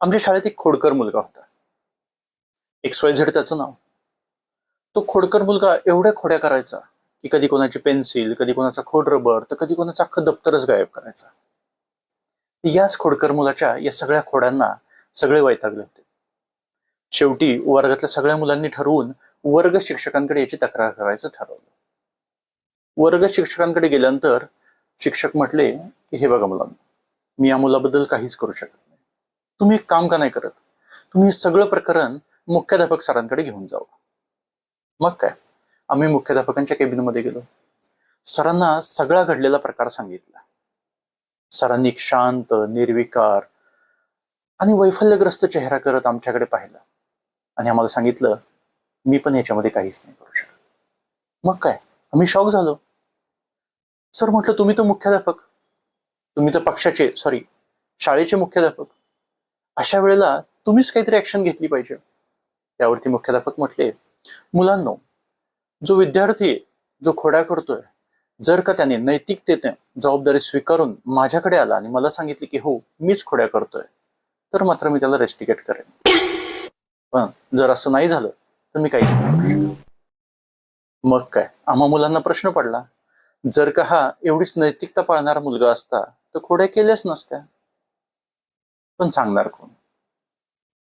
आमच्या शाळेत एक खोडकर मुलगा होता. XYZ त्याचं नाव. तो खोडकर मुलगा एवढ्या खोड्या करायचा की कधी कोणाची पेन्सिल, कधी कोणाचा खोड रबर, तर कधी कोणाचं अख्खं दप्तरच गायब करायचा. याच खोडकर मुलाच्या या सगळ्या खोड्यांना सगळे वैतागले होते. शेवटी वर्गातल्या सगळ्या मुलांनी ठरवून वर्ग शिक्षकांकडे याची तक्रार करायचं ठरवलं. वर्ग शिक्षकांकडे गेल्यानंतर शिक्षक म्हटले की हे बघा मुलांना, मी या मुलाबद्दल काहीच करू शकत नाही. तुम्ही एक काम का नाही करत, तुम्ही हे सगळं प्रकरण मुख्याध्यापक सरांकडे घेऊन जावं. मग काय, आम्ही मुख्याध्यापकांच्या केबिनमध्ये गेलो. सरांना सगळा घडलेला प्रकार सांगितला. सरांनी एक शांत, निर्विकार आणि वैफल्यग्रस्त चेहरा करत आमच्याकडे पाहिला आणि आम्हाला सांगितलं, मी पण याच्यामध्ये काहीच नाही करू शकत. मग काय, आम्ही शॉक झालो. सर म्हटलं, तुम्ही तर मुख्याध्यापक, तुम्ही तर शाळेचे मुख्याध्यापक, अशा वेळेला तुम्हीच काहीतरी ऍक्शन घेतली पाहिजे. त्यावरती मुख्याध्यापक म्हटले, मुलांनो, जो विद्यार्थी आहे, जो खोड्या करतोय, जर का त्याने नैतिकतेने जबाबदारी स्वीकारून माझ्याकडे आला आणि मला सांगितले की हो मीच खोड्या करतोय, तर मात्र मी त्याला रेस्टिकेट करेन. पण जर असं नाही झालं तर मी काहीच नाही करू शकत. मग काय, आम्हा मुलांना प्रश्न पडला, जर का हा एवढीच नैतिकता पाळणारा मुलगा असता तर खोड्या केल्याच नसत्या. पण सांगणार कोण?